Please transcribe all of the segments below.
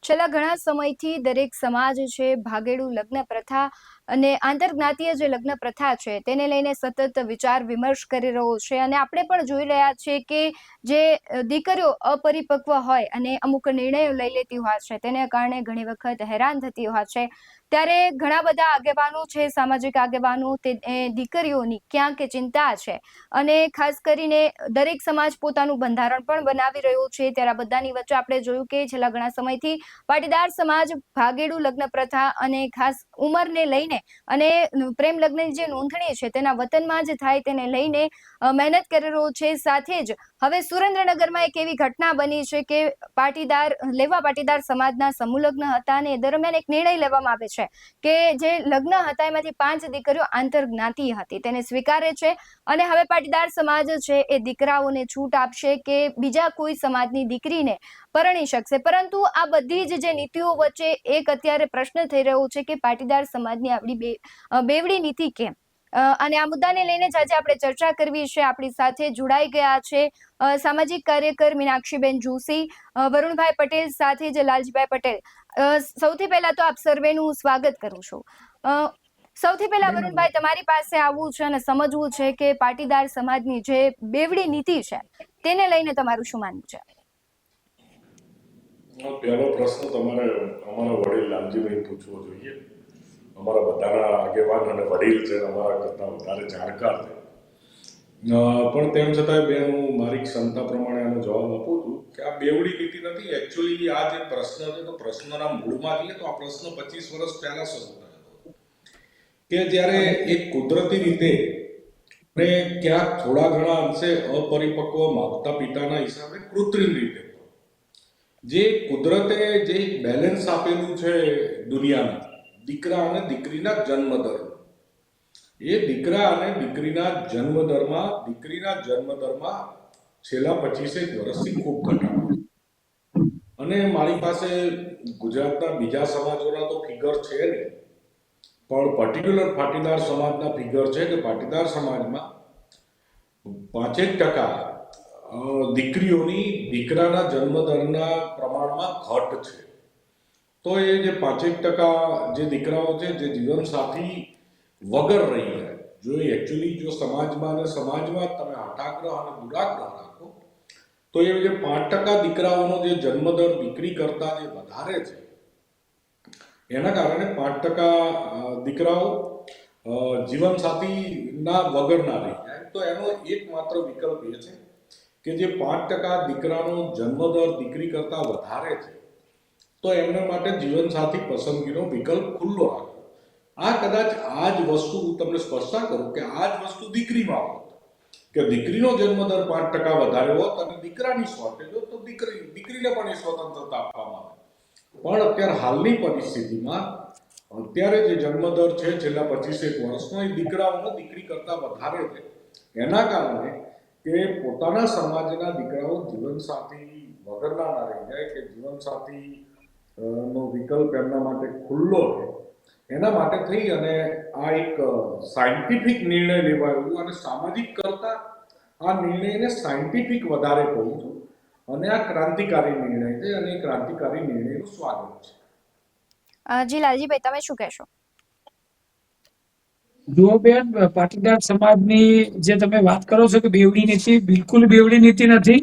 છેલ્લા ઘણા સમયથી દરેક સમાજ છે ભાગેડું લગ્ન પ્રથા અને આંતરજ્ઞાતીય જે લગ્ન પ્રથા છે તેને લઈને સતત વિચાર વિમર્શ કરી રહ્યો છે અને આપણે પણ જોઈ રહ્યા છીએ કે જે દીકરીઓ અપરિપક્વ હોય અને અમુક નિર્ણયો લઈ લેતી હોય છે તેને કારણે ઘણી વખત હેરાન થતી હોય છે ત્યારે ઘણા બધા આગેવાનો છે સામાજિક આગેવાનો તે દીકરીઓની ક્યાંક ચિંતા છે અને ખાસ કરીને દરેક સમાજ પોતાનું બંધારણ પણ બનાવી રહ્યો છે ત્યારે આ બધાની વચ્ચે આપણે જોયું કે છેલ્લા ઘણા સમયથી પાટીદાર સમાજ ભાગેડુ લગ્ન પ્રથા અને ખાસ ઉંમરને લઈને અને પ્રેમ લગ્નની જે નોંધણી છે તેના વતનમાં જ થાય તેને લઈને મહેનત કરી રહ્યો છે સાથે જ હવે સુરેન્દ્રનગરમાં એક એવી ઘટના બની છે કે પાટીદાર સમાજના સમૂહ લગ્ન હતા અને દરમિયાન એક નિર્ણય લેવામાં આવે છે કે જે લગ્ન હતા એમાંથી 5 દીકરીઓ આંતરજ્ઞાતીય હતી તેને સ્વીકારે છે અને હવે પાટીદાર સમાજ છે એ દીકરાઓને છૂટ આપશે કે બીજા કોઈ સમાજની દીકરીને પરણી શકશે પરંતુ આ બધી જ જે નીતિઓ વચ્ચે એક અત્યારે પ્રશ્ન થઈ રહ્યો છે કે પાટીદાર સમાજની આપણી બેવડી નીતિ કેમ અને આ મુદ્દાને લઈને જ આજે આપણે ચર્ચા કરવી છે આપણી સાથે જોડાઈ ગયા છે સામાજિક કાર્યકર મીનાક્ષીબેન જોશી વરુણભાઈ પટેલ સાથે જ લાલજીભાઈ પટેલ સૌથી પહેલા તો આપ સર્વેનું સ્વાગત કરું છું સૌથી પહેલા વરુણભાઈ તમારી પાસે આવવું છે અને સમજવું છે કે પાટીદાર સમાજની જે બેવડી નીતિ છે તેને લઈને તમારું શું માનવું છે પહેલો પ્રશ્ન તમારે અમારા વડીલ લાલજીભાઈ પૂછવો જોઈએ. અમારા બધાના આગેવાન અને વડીલ છે, અમારા કરતાં વધારે જાણકાર છે. પણ તેમ છતાંય બેન હું મારી ક્ષમતા પ્રમાણે આનો જવાબ આપું છું કે આ બેવડી નીતિ નથી. એકચ્યુઅલી આ જે પ્રશ્ન છે તો પ્રશ્નના મૂળમાં જઈએ તો આ પ્રશ્ન 25 વર્ષ પહેલા શરૂ થયો કે જ્યારે એક કુદરતી રીતે અને ક્યાંક થોડા ઘણા અંશે અપરિપક્વ માતા પિતાના હિસાબે કૃત્રિમ રીતે જે કુદરતે જે બેલેન્સ આપેલું છે દુનિયામાં દીકરા અને દીકરીના જન્મદર, એ દીકરા અને દીકરીના જન્મદરમાં છેલ્લા 25 વર્ષથી ખૂબ ઘટાડો. અને મારી પાસે ગુજરાતના બીજા સમાજોના તો ફિગર છે નહીં, પણ પર્ટિક્યુલર પાટીદાર સમાજના ફિગર છે કે પાટીદાર સમાજમાં 5% દીકરીઓની દીકરાના જન્મદરના પ્રમાણમાં ઘટ છે. તો એ જે 5% જે દીકરાઓ છે જે જીવનસાથી વગર રહી જાય, જો એકચ્યુઅલી જો સમાજમાં તમે હઠાગ્રહ અને દુરાગ્રહ રાખો તો એ જે 5% દીકરાઓનો જે જન્મદર દીકરી કરતા જે વધારે છે એના કારણે 5% દીકરાઓ જીવનસાથીના વગરના રહી જાય. તો એનો એકમાત્ર વિકલ્પ એ છે કે જે 5% દીકરાનો જન્મદર દીકરી કરતા વધારે છે તો એમના માટે જીવનસાથી પસંદગીનો વિકલ્પ ખુલ્લો રાખો. આ કદાચ આ જ વસ્તુ હું તમને સ્પષ્ટતા કરું કે આ જ વસ્તુ દીકરીમાં હોત કે દીકરીનો જન્મદર 5% વધારે હોત અને દીકરાની શોર્ટેજ હોત તો દીકરીને પણ એ સ્વતંત્રતા આપવામાં આવે. પણ અત્યારે હાલની પરિસ્થિતિમાં અત્યારે જે જન્મદર છે છેલ્લા 25 વર્ષનો એ દીકરાઓનો દીકરી કરતા વધારે છે. એના કારણે કે પોતાના સમાજના દીકરાઓ જીવનસાથી વગરના ના રહી જાય, કે જીવનસાથી નો વિકલ્પ એમના માટે ખુલ્લો રહે, એના માટે થઈ અને આ એક સાયન્ટિફિક નિર્ણય લેવાયો અને સામાજિક કરતા આ નિર્ણયને સાયન્ટિફિક વધારે કહું છું અને આ ક્રાંતિકારી નિર્ણય છે અને ક્રાંતિકારી નિર્ણયનું સ્વાગત છે. જી લાલજીભાઈ તમે શું કહેશો? જુઓ બેન, પાટીદાર સમાજની જે તમે વાત કરો છો કે બેવડી નીતિ, બિલકુલ બેવડી નીતિ નથી.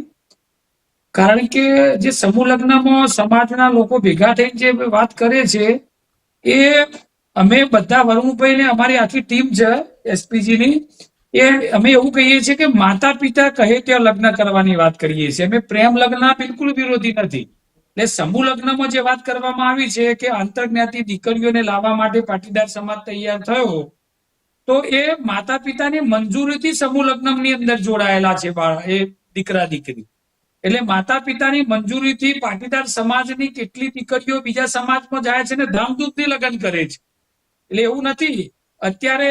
કારણ કે જે સમૂહ લગ્નમાં સમાજના લોકો ભેગા થઈને જે વાત કરે છે એ અમે બધા વરુણભાઈ ને અમારી આખી ટીમ છે એસપીજી ની, એ અમે એવું કહીએ છીએ કે માતા પિતા કહે ત્યાં લગ્ન કરવાની વાત કરીએ છીએ. અમે પ્રેમ લગ્ન બિલકુલ વિરોધી નથી. એટલે સમૂહ લગ્નમાં જે વાત કરવામાં આવી છે કે આંતરજ્ઞાતિ દીકરીઓને લાવવા માટે પાટીદાર સમાજ તૈયાર થયો, તો એ માતા પિતાની મંજૂરીથી સમૂહ લગ્નની અંદર જોડાયેલા છે એ દીકરા દીકરી. એટલે માતા પિતાની મંજૂરીથી પાટીદાર સમાજની કેટલી દીકરીઓ બીજા સમાજમાં જાય છે ને ધામધૂમથી લગ્ન કરે છે. એટલે એવું નથી. અત્યારે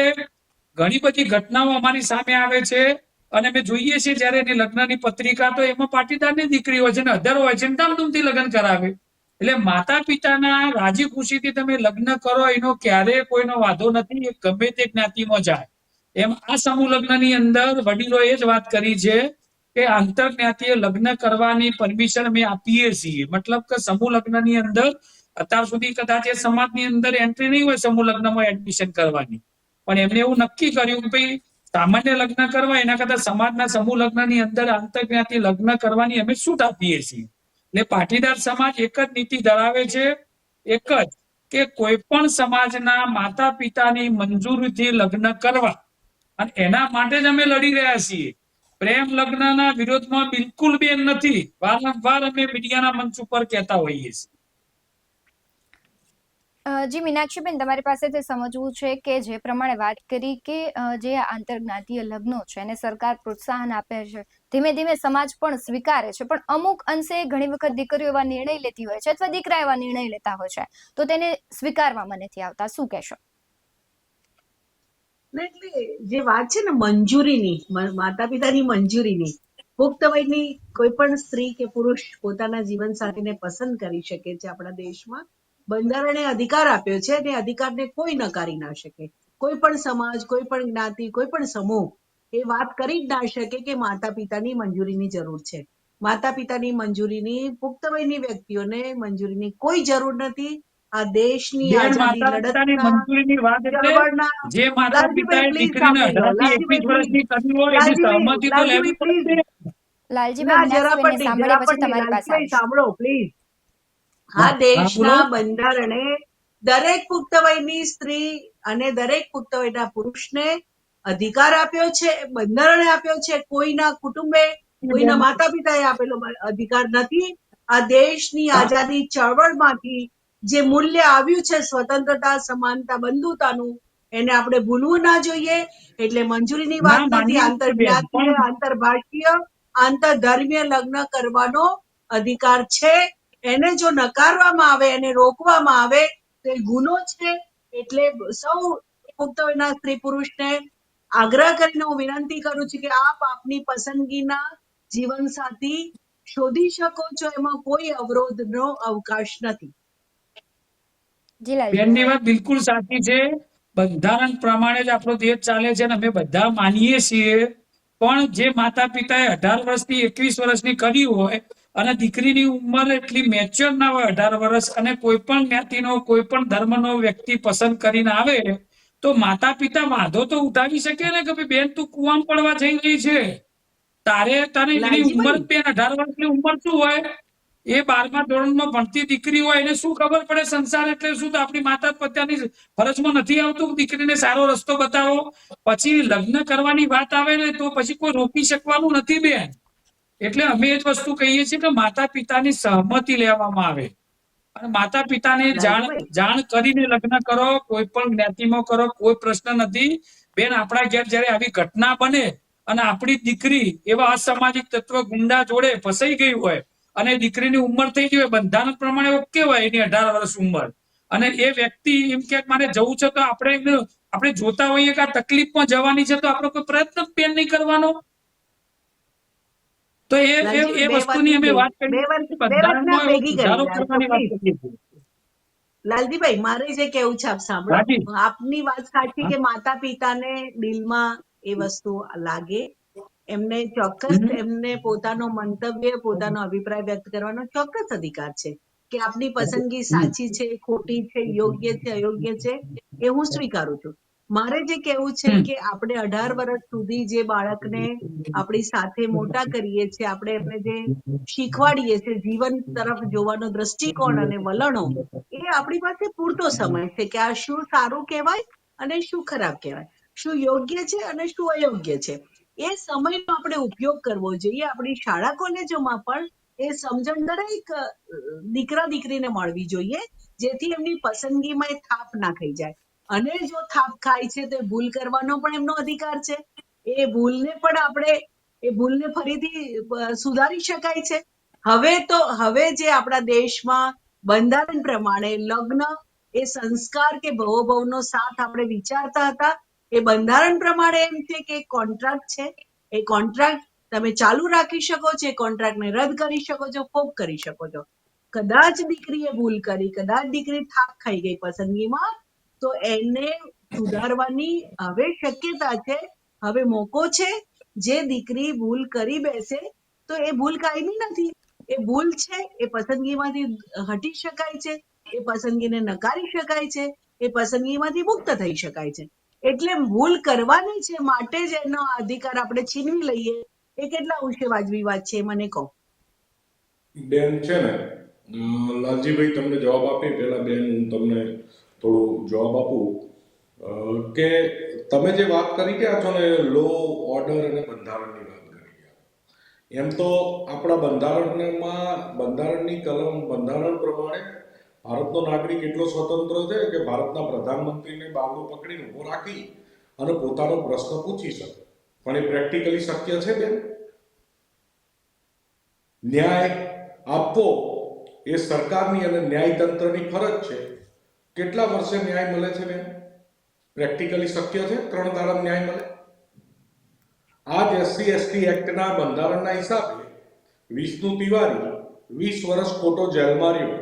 ઘણી બધી ઘટનાઓ અમારી સામે આવે છે અને અમે જોઈએ છીએ જયારે એની લગ્નની પત્રિકા તો એમાં પાટીદારની દીકરી હોય છે ને અધર હોય છે ને ધામધૂમથી લગ્ન કરાવે. એટલે માતા પિતાના રાજી ખુશીથી તમે લગ્ન કરો એનો ક્યારેય કોઈનો વાંધો નથી, એ ગમે તે જ્ઞાતિમાં જાય. એમ આ સમૂહ લગ્નની અંદર વડીલોએ જ વાત કરી છે કે આંતરજ્ઞાતીય લગ્ન કરવાની પરમિશન અમે આપીએ છીએ. મતલબ કે સમૂહ લગ્નની અંદર અત્યાર સુધી કદાચ એ સમાજની અંદર એન્ટ્રી નહીં હોય સમૂહ લગ્નમાં એડમિશન કરવાની, પણ એમને એવું નક્કી કર્યું કે ભાઈ સામાન્ય લગ્ન કરવા એના કરતા સમાજના સમૂહ લગ્નની અંદર આંતરજ્ઞાતીય લગ્ન કરવાની અમે છૂટ આપીએ છીએ. એટલે પાટીદાર સમાજ એક જ નીતિ ધરાવે છે, એક જ, કે કોઈ પણ સમાજના માતા પિતાની મંજૂરીથી લગ્ન કરવા, અને એના માટે જ અમે લડી રહ્યા છીએ. પ્રેમ લગ્નના વિરોધમાં બિલકુલ બેન નથી. વારંવાર અમે મીડિયાના મંચ ઉપર કહેતા હોઈએ છીએ. જી મીનાક્ષીબેન, તમારી પાસેથી સમજવું છે કે જે પ્રમાણે વાત કરી કે જે આંતરજ્ઞાતીય લગ્નો છે એને સરકાર પ્રોત્સાહન આપે છે, ધીમે ધીમે સમાજ પણ સ્વીકારે છે, પણ અમુક અંશે ઘણી વખત દીકરીઓ એવા નિર્ણય લેતી હોય છે અથવા દીકરા એવા નિર્ણય લેતા હોય છે તો તેને સ્વીકારવામાં નથી આવતા. શું કહેશો? એટલે જે વાત છે ને મંજૂરીની, માતા પિતાની મંજૂરીની, પુખ્ત વયની કોઈ પણ સ્ત્રી કે પુરુષ પોતાના જીવન સાથીને પસંદ કરી શકે છે. આપણા દેશમાં બંધારણે અધિકાર આપ્યો છે અને અધિકારને કોઈ નકારી ના શકે. કોઈ પણ સમાજ, કોઈ પણ જ્ઞાતિ, કોઈ પણ સમૂહ એ વાત કરી જ ના શકે કે માતા પિતાની મંજૂરીની જરૂર છે. માતા પિતાની મંજૂરીની, પુખ્ત વયની વ્યક્તિઓને મંજૂરીની કોઈ જરૂર નથી. આ દેશની બેન, આઝાદી માતા પિતાની લડતના, મંજૂરીની વાત એટલે ચળવળના, જે માતા લાલજીભાઈ પિતાએ પ્લીઝ દીકરીને સાંભળી લો, 18 થી 21 લાલજીભાઈ પ્લીઝ, વર્ષની કરી હોય એની લાલજીભાઈ સહમતિ તો લેવી લાલજીભાઈ પ્લીઝ, પડે. લાલજીભાઈ, ના જરા મીનાક્ષીબેનને પણ નહીં, સાંભળ્યા જરા પછી પણ નહીં, તમારી પાસે લાલજીભાઈ આવીશ. સાંભળો પ્લીઝ. આ હા બોલો. દેશના બંધારણે દરેક પુખ્ત વયની સ્ત્રી અને દરેક પુખ્ત વયના પુરુષને અધિકાર આપ્યો છે. બંધારણે આપ્યો છે. કોઈના કુટુંબે, કોઈના માતા પિતાએ આપેલો અધિકાર નથી. આ દેશની આઝાદી ચળવળમાંથી જે મૂલ્ય આવ્યું છે, સ્વતંત્રતા, સમાનતા, બંધુતાનું, એને આપણે ભૂલવું ના જોઈએ. એટલે મંજૂરીની વાત ના, નથી. માનીએ છીએ બેન, આંતરજ્ઞાતીય, પણ આંતરભાષીય, આંતરધર્મીય લગ્ન કરવાનો અધિકાર છે. એને જો નકારવામાં આવે, એને રોકવામાં આવે તો એ ગુનો છે. એટલે સૌ પુખ્ત વયના સ્ત્રી પુરુષને આગ્રહ કરીને હું વિનંતી કરું છું કે આપ આપની પસંદગીના જીવન સાથી શોધી શકો છો. એમાં કોઈ અવરોધનો અવકાશ નથી. જી બેનની લાલજીભાઈ. વાત બિલકુલ સાચી છે. બંધારણ પ્રમાણે જ આપણો દેશ ચાલે છે અને અમે બધા માનીએ છીએ. પણ જે માતા પિતાએ 18 વર્ષથી 21 વર્ષની કરી હોય અને દીકરીની ઉંમર એટલી મેચ્યોર ના હોય 18 વર્ષ, અને કોઈ પણ જ્ઞાતિનો, કોઈ પણ ધર્મનો વ્યક્તિ પસંદ કરીને આવે તો માતા પિતા વાંધો તો ઉઠાવી શકે ને કે ભાઈ બેન તું કુવામાં પડવા જઈ રહી છે. તારે એની ઉંમર જ લાલજીભાઈ, બેન 18 વર્ષની ઉંમર શું હોય? એ 12મા ધોરણમાં ભણતી દીકરી હોય એને શું ખબર પડે સંસાર એટલે શું? તો આપણી માતા પિતાની ફરજમાં નથી આવતું દીકરીને સારો રસ્તો બતાવો? પછી લગ્ન કરવાની વાત આવે ને તો પછી કોઈ રોકી શકવાનું નથી બેન. એટલે અમે એ જ વસ્તુ કહીએ છીએ કે માતા પિતાની સહમતિ લેવામાં આવે અને માતા પિતાને જાણ લાલજીભાઈ, જાણ કરીને લગ્ન કરો. કોઈ પણ જ્ઞાતિમાં કરો, કોઈ પ્રશ્ન નથી બેન. આપણા ઘેર જયારે આવી ઘટના બને અને આપણી દીકરી એવા અસામાજિક તત્વ ગુંડા જોડે ફસાઈ ગઈ હોય અને દીકરીની ઉંમર થઈ ગઈ હોય, બંધારણ પ્રમાણે ઓકે હોય એની 18 વર્ષ ઉંમર, અને એ વ્યક્તિ એમ કે મારે જવું છે તો આપણે જોતા હોઈએ કે આ તકલીફમાં જવાની છે તો આપણો કોઈ પ્રયત્ન બેન નહીં કરવાનો. તો એ લાલજીભાઈ, વસ્તુની અમે વાત કરીએ છીએ. બે વાત ના બંધારણમાં એવો ભેગી કરી સુધારો જાય તો કરવાની વાત પ્લીઝ. કરીએ છીએ. લાલજીભાઈ, મારે જે કેવું છે આપ સાંભળો. હાજી. આપની વાત સાચી હા. કે માતા પિતાને દિલમાં એ વસ્તુ લાગે. એમને ચોક્કસ હમ. એમને પોતાનો મંતવ્ય, પોતાનો અભિપ્રાય વ્યક્ત કરવાનો ચોક્કસ અધિકાર છે કે આપની પસંદગી હમ. સાચી છે, ખોટી છે, યોગ્ય છે, અયોગ્ય છે, એ હું સ્વીકારું છું. મારે જે કેવું છે હમ. કે આપણે 18 વર્ષ સુધી જે બાળકને આપણી સાથે મોટા કરીએ છીએ, આપણે એમને જે શીખવાડીએ છીએ, જીવન તરફ જોવાનો દ્રષ્ટિકોણ અને વલણો, એ આપણી પાસે પૂરતો સમય છે કે આ શું સારું કહેવાય અને શું ખરાબ કહેવાય, શું યોગ્ય છે અને શું અયોગ્ય છે. એ સમયનો આપણે ઉપયોગ કરવો જોઈએ. આપણી શાળા કોલેજોમાં પણ એ સમજણ દરેક દીકરા દીકરીને મળવી જોઈએ, જેથી એમની પસંદગીમાં એ થાપ ના ખાઈ જાય. અને જો થાપ ખાય છે તો ભૂલ કરવાનો પણ એમનો અધિકાર છે. એ ભૂલને પણ આપણે એ ભૂલને ફરીથી સુધારી શકાય છે. હવે જે આપણા દેશમાં બંધારણ પ્રમાણે લગ્ન એ સંસ્કાર કે ભવોભવનો સાથ આપણે વિચારતા હતા, એ બંધારણ પ્રમાણે એમ છે કે કોન્ટ્રાક્ટ છે. એ કોન્ટ્રાક્ટ તમે ચાલુ રાખી શકો છો, એ કોન્ટ્રાક્ટને રદ કરી શકો છો, ફોક કરી શકો છો. કદાચ દીકરીએ ભૂલ કરી, કદાચ દીકરી થાક ખાઈ ગઈ પસંદગીમાં, તો એને સુધારવાની હવે શક્યતા છે, હવે મોકો છે. જે દીકરી ભૂલ કરી બેસે તો એ ભૂલ કાયમી નથી. એ ભૂલ છે, એ પસંદગીમાંથી હટી શકાય છે, એ પસંદગીને નકારી શકાય છે, એ પસંદગીમાંથી મુક્ત થઈ શકાય છે. એટલે ભૂલ કરવાની છે માટે જ એનો અધિકાર આપણે છીનવી લઈએ, એ કેટલા અંશે વાજબી વાત છે, મને કહો. બેન છે ને, લાલજીભાઈ તમને જવાબ આપી પહેલા બેન હું તમને થોડો જવાબ આપું કે તમે જે વાત કરી ગયા છો ને લો ઓર્ડર અને બંધારણની વાત કરી ગયા, એમ તો આપણા બંધારણની કલમ બંધારણ પ્રમાણે ભારતનો નાગરિક એટલો સ્વતંત્ર છે કે ભારતના પ્રધાનમંત્રીને બાવડું પકડીને ઊભો રાખી અને પોતાનો પ્રશ્ન પૂછી શકે, પણ એ પ્રેક્ટિકલી શક્ય છે બેન? ન્યાય આપવો એ સરકારની અને ન્યાયતંત્રની ફરજ છે. કેટલા વર્ષે ન્યાય મળે છે બેન? પ્રેક્ટિકલી શક્ય છે 3 દાડા ન્યાય મળે? આજ SC/ST એક્ટના બંધારણના હિસાબે વિષ્ણુ તિવારી 20 વર્ષ ખોટો જેલમાં રહ્યો,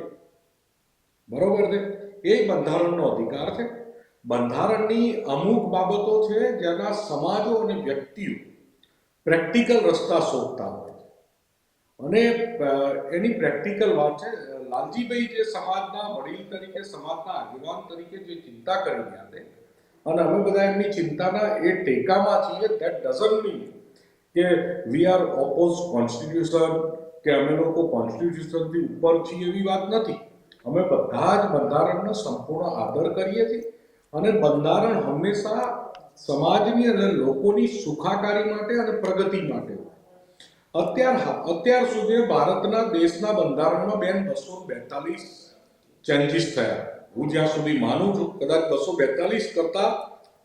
બરોબર છે? એ બંધારણનો અધિકાર છે. બંધારણની અમુક બાબતો છે જેના સમાજો અને વ્યક્તિઓ પ્રેક્ટિકલ રસ્તા શોધતા હોય છે, અને એની પ્રેક્ટિકલ વાત છે. લાલજીભાઈ જે સમાજના વડીલ તરીકે, સમાજના આગેવાન તરીકે જે ચિંતા કરી રહ્યા છે અને અમે બધા એમની ચિંતાના એ ટેકામાં છીએ, ધેટ ડઝન્ટ મીન કે વી આર ઓપોઝ કોન્સ્ટિટ્યુશન કે અમે લોકો કોન્સ્ટિટ્યુશનથી ઉપર છીએ, એવી વાત નથી. અમે બધા જ બંધારણનો સંપૂર્ણ આદર કરીએ છીએ અને બંધારણ હંમેશા સમાજની અને લોકોની સુખાકારી માટે અને પ્રગતિ માટે. અત્યાર સુધી ભારતના દેશના બંધારણમાં બેન 242 ચેન્જીસ થયા. હું જ્યાં સુધી માનું છું કદાચ 242 કરતા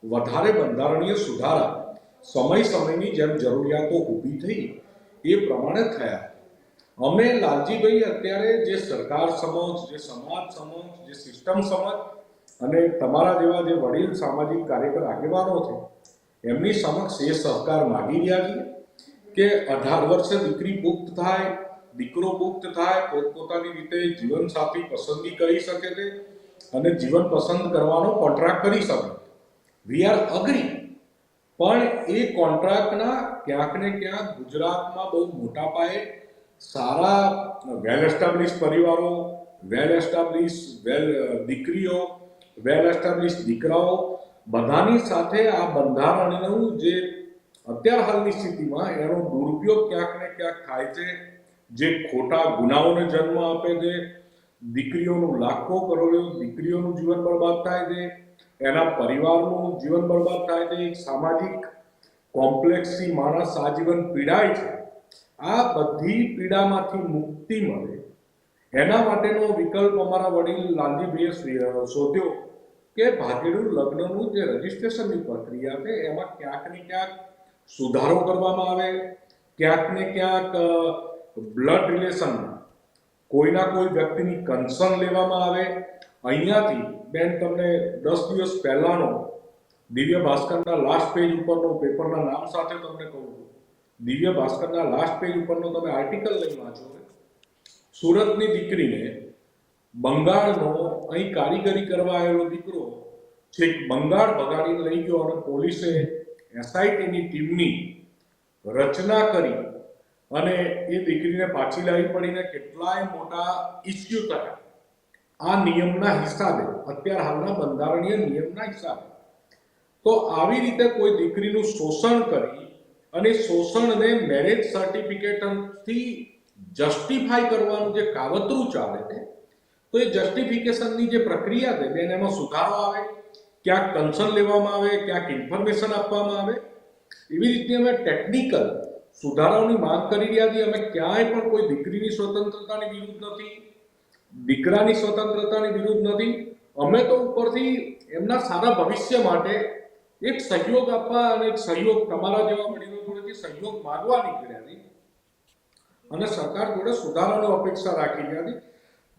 વધારે બંધારણીય સુધારા સમયની જેમ જરૂરિયાતો ઊભી થઈ એ પ્રમાણે થયા. અમે લાલજીભાઈ અત્યારે જે સરકાર સમક્ષ, જે સમાજ સમક્ષ, જે સિસ્ટમ સમક્ષ અને તમારા જેવા જે વડીલ સામાજિક કાર્યકર આગેવાનો છે એમની સમક્ષ એ સહકાર માગી રહ્યા છીએ કે 18 વર્ષે દીકરી પુખ્ત થાય, દીકરો પુખ્ત થાય, પોતપોતાની રીતે જીવનસાથી પસંદગી કરી શકે છે અને જીવન પસંદ કરવાનો કોન્ટ્રાક્ટ કરી શકે. વી આર અગ્રી, પણ એ કોન્ટ્રાક્ટના ક્યાંક ને ક્યાંક ગુજરાતમાં બહુ મોટા પાયે સારા વેલ એસ્ટાબ્લિશ પરિવારો, વેલ એસ્ટાબ્લિશ દીકરીઓ, વેલ એસ્ટાબ્લિશ દીકરાઓ બધાની સાથે આ બંધારણનું જે અત્યાર હાલની સ્થિતિમાં એનો દુરુપયોગ ક્યાંક ને ક્યાંક થાય છે, જે ખોટા ગુનાઓને જન્મ આપે છે, દીકરીઓનું લાખો કરોડો દીકરીઓનું જીવન બરબાદ થાય છે, એના પરિવારનું જીવન બરબાદ થાય છે, એક સામાજિક કોમ્પ્લેક્સથી માણસ આજીવન પીડાય છે. આ બધી પીડામાંથી મુક્તિ મળે એના માટેનો વિકલ્પ અમારા વડીલ લાલજીભાઈએ શોધ્યો કે ભાગેડુ લગ્નનું જે રજીસ્ટ્રેશનની પ્રક્રિયા છે એમાં ક્યાંક ને ક્યાંક સુધારો કરવામાં આવે, ક્યાંક ને ક્યાંક બ્લડ રિલેશનમાં કોઈના કોઈ વ્યક્તિની કન્સર્ન લેવામાં આવે. અહીંયાથી બેન તમને 10 દિવસ પહેલાનો દિવ્ય ભાસ્કરના લાસ્ટ પેજ ઉપરનો પેપરના નામ સાથે તમને કહું છું, દિવ્ય ભાસ્કરના લાસ્ટ પેજ ઉપરનો તમે આર્ટિકલ લઈ વાંચો. સુરતની દીકરીને બંગાળનો અહીં કારીગરી કરવા આવેલો દીકરો છેક બંગાળ ભગાડીને લઈ ગયો અને પોલીસે SITની ટીમની રચના કરી અને એ દીકરીને પાછી લાવી પડીને કેટલાય મોટા ઇસ્યુ થયા આ નિયમના હિસાબે, અત્યાર હાલના બંધારણીય નિયમના હિસાબે. તો આવી રીતે કોઈ દીકરીનું શોષણ કરી અને શોષણને મેરેજ સર્ટિફિકેટથી જસ્ટિફાઈ કરવાનું જે કાવતરું ચાલે છે, તો એ જસ્ટિફિકેશનની જે પ્રક્રિયા છે બેન એમાં સુધારો આવે, ક્યાંક કન્સર્ન લેવામાં આવે, ક્યાંક ઇન્ફોર્મેશન આપવામાં આવે. એવી રીતે અમે ટેકનિકલ સુધારાઓની માંગ કરી રહ્યા છીએ. અમે ક્યાંય પણ કોઈ દીકરીની સ્વતંત્રતાની વિરુદ્ધ નથી, દીકરાની સ્વતંત્રતાની વિરુદ્ધ નથી. અમે તો ઉપરથી એમના સારા ભવિષ્ય માટે એક સહયોગ આપવા અને એક સહયોગ તમારા જેવા વડીલો જોડેથી સહયોગ માંગવા નીકળ્યા છીએ અને સરકાર જોડે સુધારાનો અપેક્ષા રાખી રહ્યા છીએ.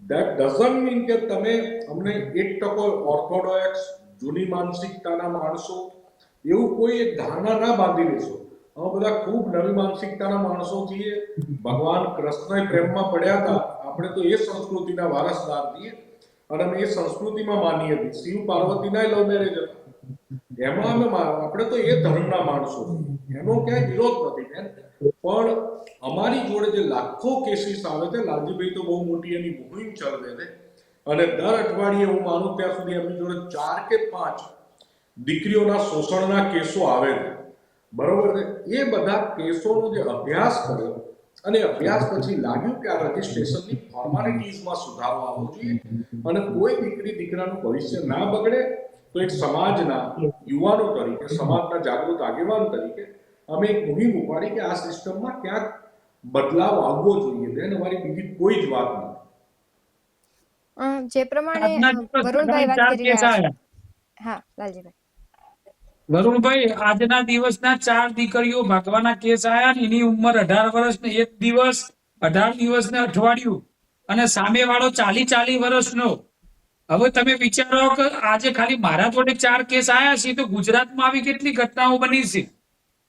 ધેટ ડઝન્ટ મીન કે તમે અમને 1% ઓર્થોડોક્સ જૂની માનસિકતાના માણસો એવું કોઈ એક ધારણા ના બાંધી લેશો. અમે બધા ખૂબ નવી માનસિકતાના માણસો છીએ. ભગવાન કૃષ્ણ પ્રેમમાં પડ્યા હતા, આપણે તો એ સંસ્કૃતિના વારસદાર છીએ અને અમે એ સંસ્કૃતિમાં માનીએ છીએ. શિવ પાર્વતીના લવ મેરેજ હતા, એમાં આપણે તો એ ધર્મના માણસો છીએ, એનો ક્યાંય વિરોધ નથી બેન, પણ અમારી જોડે જે લાખો કેસીસ આવે છે, લાલજીભાઈ તો બહુ મોટી એની મુહિમ ચલાવે છે, અને દર અઠવાડિયે હું માનું ત્યાં સુધી એમની જોડે 4 કે 5 દીકરીઓના શોષણના કેસો આવે છે, બરોબર છે. એ બધા કેસોનો જે અભ્યાસ કર્યો અને અભ્યાસ પછી લાગ્યું કે આ રજીસ્ટ્રેશનની ફોર્માલિટીઝમાં સુધારો આવવો જોઈએ અને કોઈ દીકરી દીકરાનું ભવિષ્ય ના બગડે, તો એક સમાજના યુવાનો તરીકે, સમાજના જાગૃત આગેવાન તરીકે અમે એક મુહિમ ઉપાડી કે આ સિસ્ટમમાં ક્યાંક બદલાવ આવવો જોઈએ. બેન, અમારી બીજી કોઈ જ વાત નથી. જે પ્રમાણે આજના દિવસ વરુણભાઈ વાત 4 કરી કેસ રહ્યા છે. આવ્યા. હા, લાલજીભાઈ. વરુણભાઈ, આજના દિવસના 4 દીકરીઓ ભાગવાના કેસ આયા ને એની ઉંમર 18 વર્ષ ને 1 દિવસ, 18 દિવસ ને અઠવાડિયું, અને સામેવાળો 40 વર્ષનો. હવે તમે વિચારો કે આજે ખાલી મારા જોડે 4 કેસ આયા છે, તો ગુજરાતમાં આવી કેટલી ઘટનાઓ બની છે.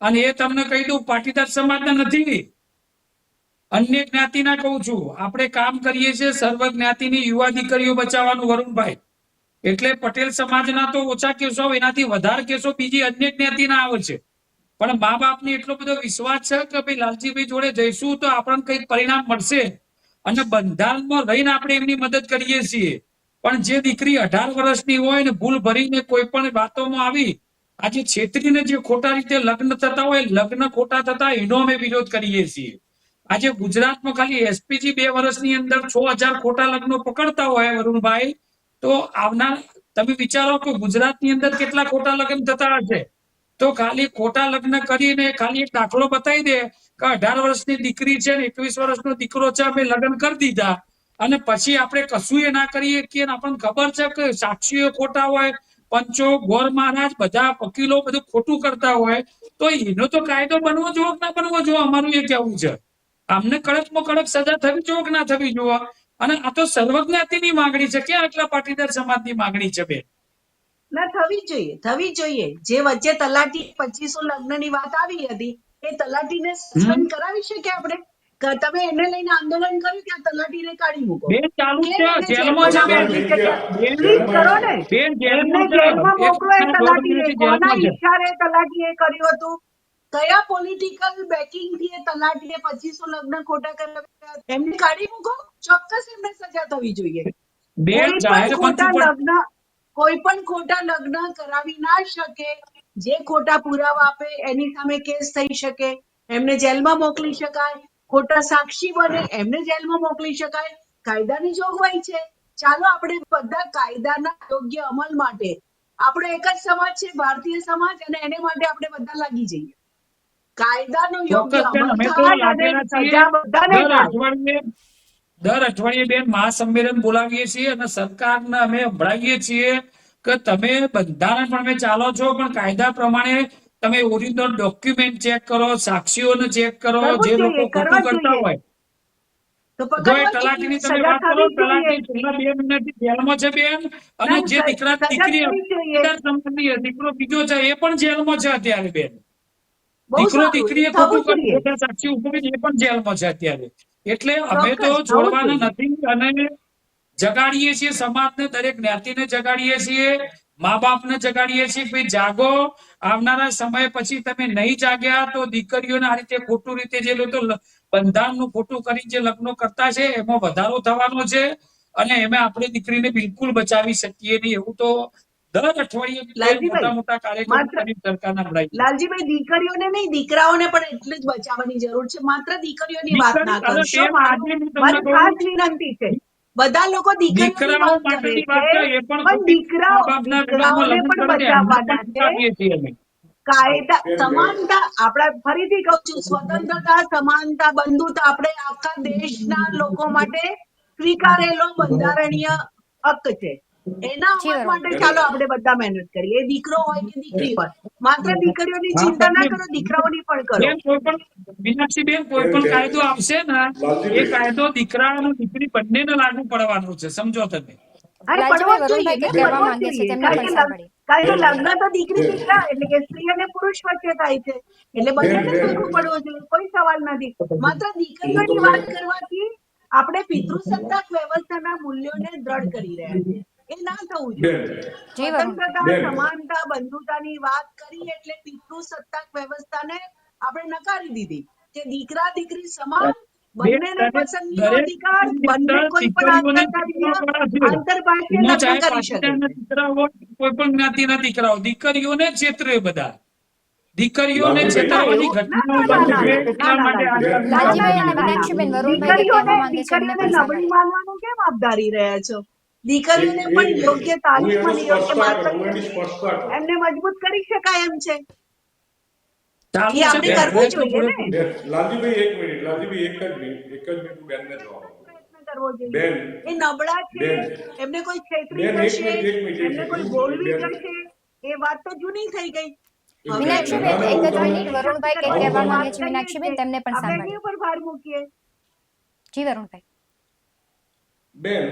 અને એ તમને કહી દઉં, પાટીદાર સમાજના નથી, અન્ય જ્ઞાતિના કહું છું. આપણે કામ કરીએ છીએ સર્વ જ્ઞાતિની યુવા દીકરીઓ બચાવવાનું, વરુણભાઈ. એટલે પટેલ સમાજના તો ઓછા કેસો આવે, એનાથી વધારે કેસો બીજી અન્ય જ્ઞાતિના આવે છે. પણ મા બાપને એટલો બધો વિશ્વાસ છે કે ભાઈ લાલજીભાઈ જોડે જઈશું તો આપણને કંઈક પરિણામ મળશે, અને બંધારણમાં રહીને આપણે એમની મદદ કરીએ છીએ. પણ જે દીકરી 18 વર્ષની હોય ને ભૂલ ભરીને કોઈ પણ વાતોમાં આવી, આજે છેતરીને જે ખોટા રીતે લગ્ન થતા હોય, લગ્ન ખોટા થતા, એનો અમે વિરોધ કરીએ છીએ. આજે ગુજરાતમાં ખાલી એસપીજી 2 વર્ષની અંદર 6000 ખોટા લગ્નો પકડતા હોય, વરુણભાઈ, તો આવનાર તમે વિચારો કે ગુજરાતની અંદર કેટલા ખોટા લગ્ન થતા હશે. તો ખાલી ખોટા લગ્ન કરીને ખાલી એક દાખલો બતાવી દે કે 18 વર્ષની દીકરી છે ને 21 વર્ષનો દીકરો છે, અમે લગ્ન કરી દીધા, અને પછી આપણે કશું એ ના કરીએ કે આપણને ખબર છે કે સાક્ષીઓ ખોટા હોય, પંચો, ગોર મહારાજ, બધા વકીલો બધું ખોટું કરતા હોય, તો એનો તો કાયદો બનવો જોવો કે ના બનવો જોવો, અમારું એ કહેવું છે. આમને કડકમાં કડક સજા થવી જોવો કે ના થવી જોવો. અને આ તો સર્વજ્ઞાતિની માંગણી છે, ક્યાં આટલા પાટીદાર સમાજની માંગણી છે બેન? ના, થવી જ જોઈએ, થવી જ જોઈએ. જે વચ્ચે તલાટી 2500 લગ્નની વાત આવી હતી, એ તલાટીને સસ્પેન્ડ કરાવી શકીએ આપણે? તમે એને લઈને આંદોલન કર્યું કે આ તલાટીને કાઢી મૂકો, બેન ચાલુ જ કેમ છે, એને જેલમાં છે જેલમાં બેન. મોકલી શક્યા? બેન, પ્લીઝ કરો ને, બેન એમને જેલમાં છે, જેલમાં એક મોકલો. એ મહિના 12 તલાટીને મહિનાથી કોના જેલમાં છે. ઈશારે તલાટીએ કર્યું હતું? કયા પોલિટિકલ બેકિંગ થી એ તલાટીએ 2500 લગ્ન ખોટા કરાવ્યા? એમને કાઢી મૂકો, ચોક્કસ એમને સજા થવી જોઈએ. બેન કોઈ જાહેર પણ મંચ ખોટા ઉપર લગ્ન, કોઈ પણ ખોટા લગ્ન કરાવી ના શકે. જે ખોટા પુરાવા આપે એની સામે કેસ થઈ શકે, એમને જેલમાં મોકલી શકાય. ખોટા સાક્ષી બને એમને જેલમાં મોકલી શકાય. કાયદાની જોગવાઈ છે. ચાલો આપણે બધા કાયદાના યોગ્ય અમલ માટે, આપણો એક જ સમાજ છે, ભારતીય સમાજ, અને એને માટે આપણે બધા લાગી જઈએ. કાયદાનો યોગ્ય ચોક્કસ બેન, અમલ અમે તો થાય અને લાગેલા છીએ. સજા બધાને દર અઠવાડિયે બેન મહાસંમેલન બોલાવીએ છીએ, અને સરકારને અમે સંભળાવીએ છીએ કે તમે બંધારણ પણ અમે ચાલો છો, પણ કાયદા પ્રમાણે તમે ઓરિજિનલ ડોક્યુમેન્ટ ચેક કરો, સાક્ષીઓને ચેક કરો. કરવું જે જ લોકો જોઈએ, ખોટું કરવા જ કરતા જોઈએ. હોય, તો જો એ પકડવા તલાટીની જોઈએ, તમે સજા વાત કરો, થવી જ જોઈએ. તલાટી છેલ્લા 2 મહિનાથી જેલમાં છે બેન. અને ના, જે દીકરા સજા દીકરી થવી જ જોઈએ. સંબંધી દીકરો બીજો છે, એ પણ જેલમાં છે અત્યારે બેન. બહુ દીકરો સારું, એ દીકરીએ થવું ખોટું જ કર્યું, જોઈએ. ખોટા સાક્ષી ઉભરી, એ પણ જેલમાં છે અત્યારે. એટલે અમે તો ચોક્કસ થવું જ છોડવાના જોઈએ. નથી, અને જગાડીએ છીએ સમાજને, દરેક જ્ઞાતિને જગાડીએ છીએ, મા બાપને જગાડીએ છીએ. ભાઈ જાગો, આવનારા સમય પછી તમે નહીં જાગ્યા તો દીકરીઓને આ રીતે ખોટું રીતે જે લોકો બંધારણનું ખોટું કરી જે લગ્નો કરતા છે, એમાં વધારો થવાનો છે, અને એમાં આપણે દીકરીને બિલકુલ બચાવી શકીએ નહીં. એવું તો દર અઠવાડિયે મોટા લાલજીભાઈ, મોટા કાર્યક્રમો માત્ર કરી સરકારના બનાવીએ છીએ. લાલજીભાઈ, દીકરીઓને નહીં, દીકરાઓને પણ એટલી જ બચાવવાની જરૂર છે. માત્ર દીકરીઓની વાત દીકરી ના અરે કરશો. બેન, મારું આજે હું તમને મારી કહું, ખાસ વિનંતી છે. બધા લોકો દીકરીઓની દીકરાઓ વાત કરે માટેની વાત છે, છે, એ પણ પણ ખોટી મા બાપના વિરુદ્ધમાં દીકરાઓને લગ્ન પણ કરે છે, એમને પણ બચાવવાના છે. ચૂકાવીએ છીએ અમે. કાયદા, બેન, સમાનતા, આપણા ફરીથી કહું છું, સ્વતંત્રતા, સમાનતા, બંધુતા આપણે આખા દેશના લોકો માટે સ્વીકારેલો બંધારણીય હક છે. એના જી અમલ માટે વરુણભાઈ. ચાલો આપણે બધા મહેનત કરીએ. એ દીકરો હોય કે દીકરી હોય, માત્ર દીકરીઓની હા, ચિંતા ના તમને કરો, દીકરાઓની પણ કરો. બેન કોઈ પણ મીનાક્ષી બેન, કોઈ પણ કાયદો આવશે ને, એ લાલજીભાઈ, કાયદો દીકરા અને દીકરી બંનેને લાગુ પડવાનો છે, સમજો તમે. અરે પડવો લાલજીભાઈ, જ જોઈએ, વરુણભાઈ કેમ કંઈક કહેવા પડવો જ માંગે છે, જોઈએ? તેમને કારણ પણ કે સાંભળીએ. કારણ કે બેન, લગ્ન તો દીકરી બેન, દીકરા એટલે કે સ્ત્રી અને પુરુષ વચ્ચે થાય છે, એટલે બેન, બંનેને જ બેન, લાગુ પડવો જોઈએ, કોઈ સવાલ નથી. માત્ર હું દીકરીઓની તમને વાત કરવાથી આપણે પિતૃસત્તાક વ્યવસ્થાના મૂલ્યોને દ્રઢ કરી રહ્યા છીએ. એ ના થવું બેન જોઈએ. જી વરુણ સ્વતંત્રતા, બેન સમાનતા, બંધુતાની વાત કરી એટલે પિતૃસત્તાક વ્યવસ્થાને આપણે નકારી દીધી કે દીકરા દીકરી સમાન, બેન, બંનેને પસંદગીનો દરેક અધિકાર, બંને અંદર કોઈ પણ દીકરીઓને આંતરજાતીય શીખવાડવાના છે. આંતરભાષીય એમાં લગ્ન ચાહે કરી શકે પાટીદારના છે. દીકરા હોય કોઈ પણ જ્ઞાતિના દીકરા હોય, દીકરીઓને જ છેતરે બધા. દીકરીઓને લાલજીભાઈ ના છેતરવાની એવું ઘટનાઓ ના બને ના છે, લાલજીભાઈ એટલા માટે આ બેન ચાલુ લાલજીભાઈ અને કરવામાં આવ્યું. મીનાક્ષીબેન વરુણભાઈ કંઈક કહેવા માંગે છે, એમને દીકરીઓને પણ નબળી સાંભળીએ. માનવાનું કેમ આપ ધારી રહ્યા છો? દીકરીઓને એક પણ યોગ્ય મિનિટ, હું તાલીમ એનું અને યોગ્ય સ્પષ્ટતા કરું, હું એની માર્ગદર્શનથી સ્પષ્ટતા કરું. એમને મજબૂત કરી શકાય એમ છે. ચાલુ એ છે આપણે બેન, બેન કરવું પ્રયત્નો જોઈએ ને. પૂરેપૂરો. બેન લાલજીભાઈ એક મિનિટ, લાલજીભાઈ એક જ મિનિટ બેનને જવાબ આપો. પ્રયત્ન કરવો જોઈએ. બેન એ નબળા છે, બેન એમને કોઈ છેતરી બેન જશે, એમને કોઈ એવું બોલવી બેન જશે, એ વાત તો જૂની થઈ ગઈ. એક હવે મિનિટ, એમને મીનાક્ષીબેન, ના, એક હું જ તમને મિનિટ, વરુણભાઈ કંઈક આવું કહેવા તમને માંગે છે. મીનાક્ષીબેન, તેમને પણ આપણે સાંભળીએ. એની ઉપર ભાર મૂકીએ. જી વરુણભાઈ. બેન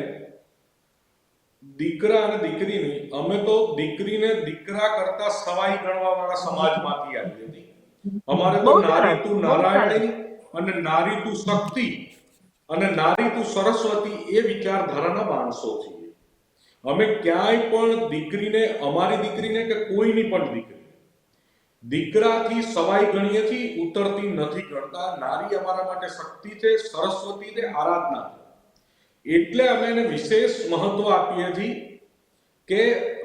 દીકરા અને દીકરીની, અમે તો દીકરીને દીકરા કરતા સવાઈ ગણવા વાળા સમાજમાંથી આવી હતી. અમારે તો બહુ નારી સરસ, તું બહુ સરસ. નારાયણી અને નારી તું શક્તિ અને નારી તું સરસ્વતી એ વિચારધારાના માણસો છીએ. અમે ક્યાંય પણ દીકરીને, અમારી દીકરીને કે કોઈની પણ દીકરાથી સવાઈ ગણીએ છીએ, ઉતરતી નથી ગણતા. નારી અમારા માટે શક્તિ છે, સરસ્વતી છે, આરાધના છે. એટલે અમે એને વિશેષ મહત્વ આપીએ છીએ કે,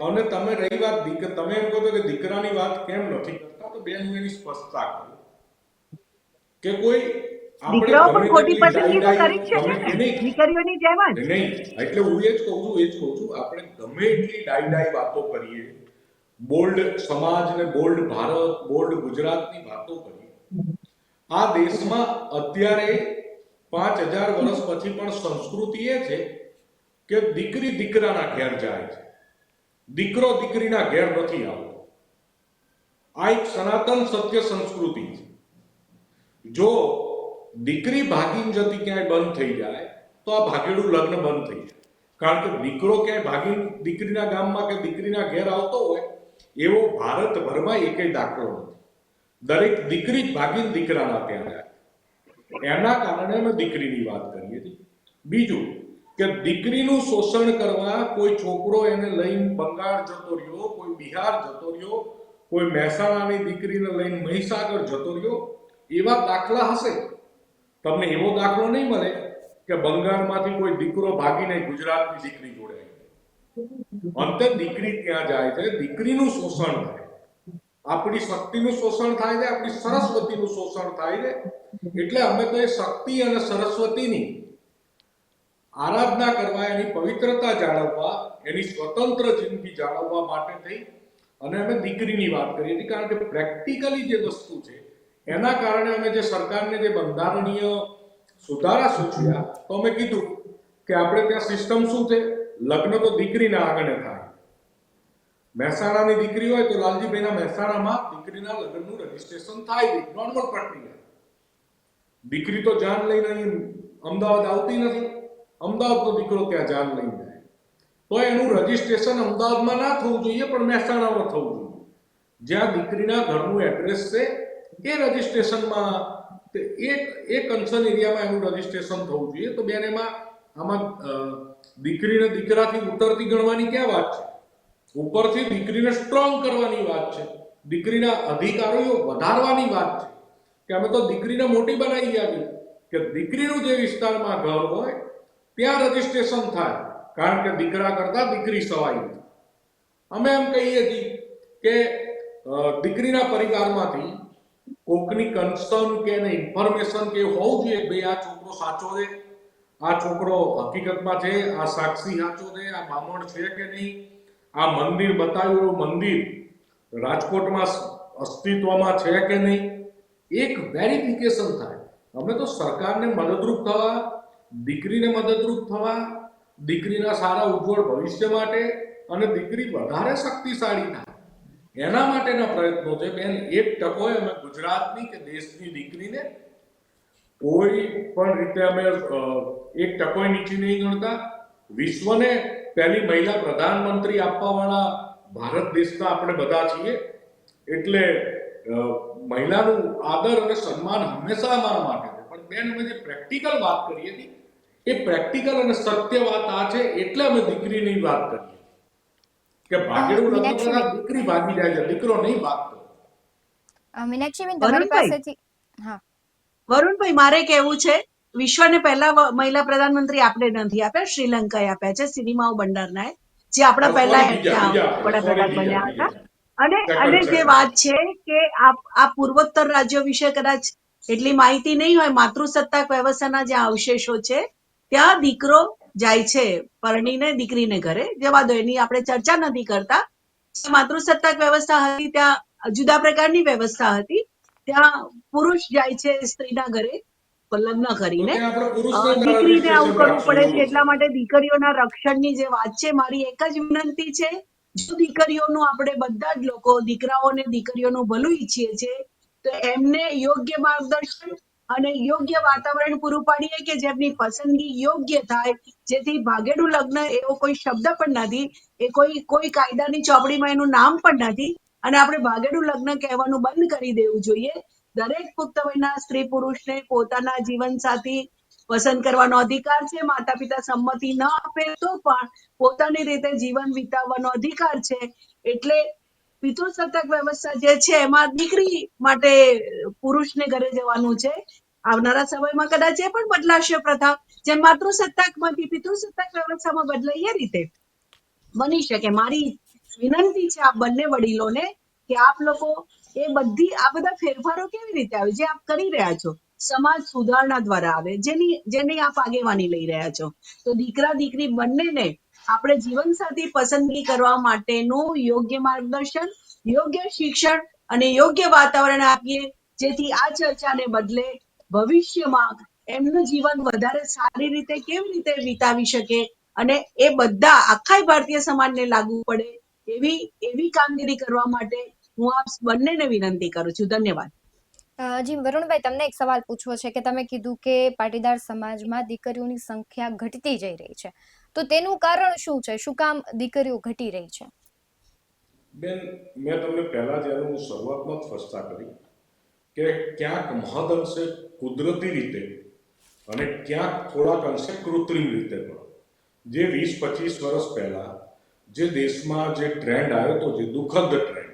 અને તમે રહી વાત તમે એમ કહો છો કે દીકરાની વાત કેમ નથી કરતા, તો બેન હું એની સ્પષ્ટતા કરું કે કોઈ આપણે દીકરાઓ ગમે પણ ખોટી તેટલી પસંદગી તો કરી જ શકે ગમે ને, નહીં દીકરીઓની જેમ જ. નહીં, એટલે હું એ જ કહું છું આપણે ગમે એટલી ડાઈ વાતો કરીએ, બોલ્ડ સમાજ ને બોલ્ડ ભારત, બોલ્ડ ગુજરાતની વાતો કરીએ, આ દેશમાં અત્યારે 5000 વર્ષ પછી પણ સંસ્કૃતિ એ છે કે દીકરી દીકરાના ઘેર જાય છે, દીકરો દીકરીના ઘેર નથી આવતો. આ એક સનાતન સત્ય સંસ્કૃતિ છે. જો દીકરી ભાગીને જતી ક્યાંય બંધ થઈ જાય તો આ ભાગેડું લગ્ન બંધ થઈ જાય. કારણ કે દીકરો ક્યાંય ભાગીને દીકરીના ગામમાં કે દીકરીના ઘેર આવતો હોય એવો ભારતભરમાં એકેય દાખલો નથી. દરેક દીકરી ભાગીને દીકરાના ત્યાં જાય. એના કારણે અમે દીકરીની વાત કરીએ છીએ. બીજું કે દીકરીનું શોષણ કરવા કોઈ છોકરો એને લઈને બંગાળ જતો રહ્યો, કોઈ બિહાર જતો રહ્યો, કોઈ મહેસાણાની દીકરીને લઈને મહીસાગર જતો રહ્યો, એવા દાખલા હશે. તમને એવો દાખલો નહીં મળે કે બંગાળમાંથી કોઈ દીકરો ભાગીને ગુજરાતની દીકરી જોડે આવી. અંતે દીકરી ત્યાં જાય છે, દીકરીનું શોષણ થાય, આપણી શક્તિનું શોષણ થાય છે, આપણી સરસ્વતીનું શોષણ થાય છે. એટલે અમે તો એ શક્તિ અને સરસ્વતીની આરાધના કરવા, એની પવિત્રતા જાળવવા, એની સ્વતંત્ર જિંદગી જાળવવા માટે થઈ અને અમે દીકરીની વાત કરીએ છીએ. કારણ કે પ્રેક્ટિકલી જે વસ્તુ છે એના કારણે અમે જે સરકારને જે બંધારણીય સુધારા સૂચવ્યા, તો અમે કીધું કે આપણે ત્યાં સિસ્ટમ શું છે, લગ્ન તો દીકરીના આંગણે થાય. મહેસાણાની દીકરી હોય તો લાલજીભાઈના મહેસાણામાં દીકરીના લગ્નનું રજીસ્ટ્રેશન થાય, નોર્મલ પ્રક્રિયા. દીકરી તો જાન લઈને અહીં અમદાવાદ આવતી નથી, અમદાવાદનો દીકરો ત્યાં જાન લઈને જાય, તો એનું રજીસ્ટ્રેશન અમદાવાદમાં ના થવું જોઈએ પણ મહેસાણામાં થવું જોઈએ. જ્યાં દીકરીના ઘરનું એડ્રેસ છે એ રજીસ્ટ્રેશનમાં એક કન્સર્ન એરિયામાં એનું રજીસ્ટ્રેશન થવું જોઈએ. તો બેન આમાં દીકરીને દીકરાથી ઉતરતી ગણવાની ક્યાં વાત છે? ઉપરથી દીકરીને સ્ટ્રોંગ કરવાની વાત છે, દીકરીના અધિકારો વધારવાની વાત છે કે અમે તો દીકરીને મોટી બનાવી આવી કે દીકરીનું જે વિસ્તારમાં ઘર હોય ત્યાં રજીસ્ટ્રેશન થાય. કારણ કે દીકરા કરતા દીકરી સવાઈ. અમે એમ કહીએ છીએ કે દીકરીના પરિવારમાંથી કોકની કન્સર્ન કે ઇન્ફોર્મેશન કે હોવું જોઈએ, ભાઈ આ છોકરો સાચો છે, આ છોકરો હકીકતમાં છે, આ સાક્ષી સાચો છે, આ બામણ છે કે નહીં, આ મંદિર બતાવ્યું મંદિર રાજકોટમાં અસ્તિત્વમાં છે કે નહીં, એક વેરિફિકેશન થાય. અમે તો સરકારને મદદરૂપ થવા, દીકરીને મદદરૂપ થવા, દીકરીના સારા ઉજ્જવળ ભવિષ્ય માટે અને દીકરી વધારે શક્તિશાળી થાય એના માટેના પ્રયત્નો છે. બેન 1% અમે ગુજરાતની કે દેશની દીકરીને કોઈ પણ રીતે અમે 1% નીચે નહીં ગણતા. વિશ્વને પહેલી મહિલા પ્રધાનમંત્રી આપવાવાળા ભારત દેશના આપણે બધા છીએ. એટલે મહિલાનું આદર અને સન્માન હંમેશા અમારા માટે છે. પણ બેન અમે જે પ્રેક્ટિકલ વાત કરીએ છીએ એ પ્રેક્ટિકલ અને સત્ય વાત આ છે, એટલે અમે દીકરીની વાત કરીએ. કે ભાગેડું લગ્ન મીનાક્ષીબેન પ્રથા દીકરી ભાગી જાય છે, દીકરો નહીં ભાગતો. મીનાક્ષીબેન તમારી વરુણભાઈ પાસેથી હા વરુણભાઈ મારે કહેવું છે, વિશ્વને પહેલા મહિલા પ્રધાનમંત્રી આપણે નથી આપ્યા, શ્રીલંકાએ આપ્યા છે, સિનેમાઓ ભંડારનાએ, જે આપણા પહેલા સોરી, બીજા ત્યાં બીજા સોરી, વડાપ્રધાન બન્યા હતા. અને સેકન્ડ જે વાત છે કે આ પૂર્વોત્તર રાજ્યો વિશે કદાચ એટલી માહિતી નહીં હોય, માતૃસત્તાક વ્યવસ્થાના જે અવશેષો છે ત્યાં દીકરો જાય છે પરણીને દીકરીને ઘરે, જવા દો એની આપણે ચર્ચા નથી કરતા. માતૃસત્તાક વ્યવસ્થા હતી ત્યાં જુદા પ્રકારની વ્યવસ્થા હતી, ત્યાં પુરુષ જાય છે સ્ત્રીના ઘરે લગ્ન તો કરીને, ત્યાં આપણે પુરુષને દીકરીને આવું રજીસ્ટ્રેશન કરવું રાખશું પડે છે. એવું એટલા છે. માટે દીકરીઓના રક્ષણની જે વાત છે, મારી એક જ વિનંતી છે, જો દીકરીઓનું આપણે બધા જ લોકો દીકરાઓને દીકરીઓનું ભલું ઈચ્છીએ છીએ તો એમને યોગ્ય માર્ગદર્શન અને યોગ્ય વાતાવરણ પૂરું પાડીએ કે જેમની પસંદગી યોગ્ય થાય, જેથી ભાગેડું લગ્ન એવો કોઈ શબ્દ પણ નથી, એ કોઈ કાયદાની ચોપડીમાં એનું નામ પણ નથી, અને આપણે ભાગેડું લગ્ન કહેવાનું બંધ કરી દેવું જોઈએ. દરેક પુખ્ત વયના સ્ત્રી પુરુષને પોતાના જીવનસાથી પસંદ કરવાનો અધિકાર છે. માતા પિતા સંમતિ ન આપે તો પણ પોતાની રીતે જીવન વિતાવવાનો અધિકાર છે. એટલે પિતૃસત્તાક વ્યવસ્થા જે છે એમાં દીકરી માટે પુરુષને ઘરે જવાનું છે. આવનારા સમયમાં કદાચ એ પણ બદલાશે પ્રથા, જેમ માતૃસત્તાકમાંથી પિતૃસત્તાક વ્યવસ્થામાં બદલાય એ રીતે બની શકે. મારી વિનંતી છે આપ બંને વડીલોને કે આપ લોકો એ બધા ફેરફારો કેવી રીતે આવે જે આપ કરી રહ્યા છો, સમાજ સુધારણા દ્વારા આવે, જેની આપ આગેવાની લઈ રહ્યા છો. તો દીકરા દીકરી બંનેને આપણે જીવનસાથી પસંદગી કરવા માટેનું યોગ્ય માર્ગદર્શન, યોગ્ય શિક્ષણ અને યોગ્ય વાતાવરણ આપીએ, જેથી આ ચર્ચાને બદલે ભવિષ્યમાં એમનું જીવન વધારે સારી રીતે કેવી રીતે વિતાવી શકે અને એ બધા આખા ભારતીય સમાજને લાગુ પડે એવી કામગીરી કરવા માટે હું આપ બંનેને વિનંતી કરું છું. ધન્યવાદ. જી વરુણભાઈ, તમને એક સવાલ પૂછવો છે કે તમે કીધું કે પાટીદાર સમાજમાં દીકરીઓની સંખ્યા ઘટતી જઈ રહી છે, તો તેનું કારણ શું છે? શું કામ દીકરીઓ ઘટી રહી છે? બેન, મેં તમને પહેલા જ એનું શરૂઆતમાં જ સ્પષ્ટતા કરી કે ક્યાંક મહદઅંશે કુદરતી રીતે અને ક્યાંક થોડાક અંશે કૃત્રિમ રીતે પણ જે 20-25 વર્ષ પહેલા જે દેશમાં જે ટ્રેન્ડ આવ્યો હતો, જે દુઃખદ ટ્રેન્ડ,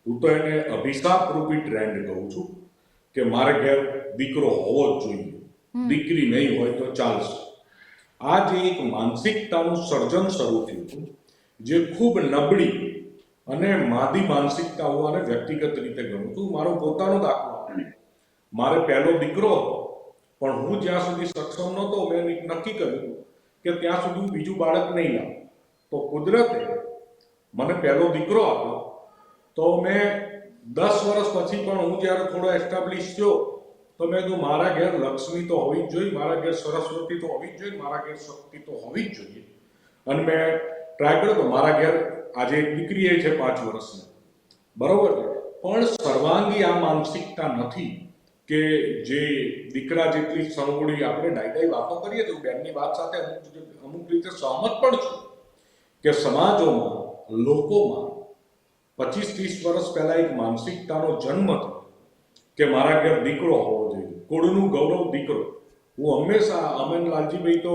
હું તો એને અભિશાપ રૂપી ટ્રેન્ડ કહું છું કે મારે ઘેર દીકરો હોવો જ જોઈએ, દીકરી નહીં હોય તો ચાલશે. આ જે એક માનસિકતાનું સર્જન શરૂ થયું હતું, જે ખૂબ નબળી અને માદી માનસિકતા હું આને વ્યક્તિગત રીતે ગણું છું. મારો પોતાનો દાખલો આપું. મારે પહેલો દીકરો હતો, પણ હું જ્યાં સુધી સક્ષમ નહોતો, મેં નક્કી કર્યું કે ત્યાં સુધી હું બીજું બાળક નહીં લાવું. તો કુદરતે મને પહેલો દીકરો આપ્યો, તો મેં 10 વર્ષ પછી પણ હું જ્યારે થોડો એસ્ટાબ્લિશ થયો તો મેં કીધું મારા ઘેર લક્ષ્મી તો હોવી જ જોઈએ, મારા ઘેર સરસ્વતી તો હોવી જ જોઈએ, મારા ઘેર શક્તિ તો હોવી જ જોઈએ. અને મેં ટ્રાય કર્યો તો મારા ઘેર આજે એક દીકરી એ છે 5 વર્ષની, બરોબર છે, પણ સર્વાંગી આ માનસિકતા નથી કે જે દીકરા જેટલી સંગુણી. આપણે ડાયડાઈ વાતો કરીએ તો બેનની વાત સાથે અમુક રીતે સહમત પણ છું કે સમાજોમાં, લોકોમાં 25-30 વર્ષ પહેલા એક માનસિકતાનો જન્મ થયો કે મારા ઘેર દીકરો હોવો જોઈએ, કુળનું ગૌરવ દીકરો. હું હંમેશા, અમે લાલજીભાઈ તો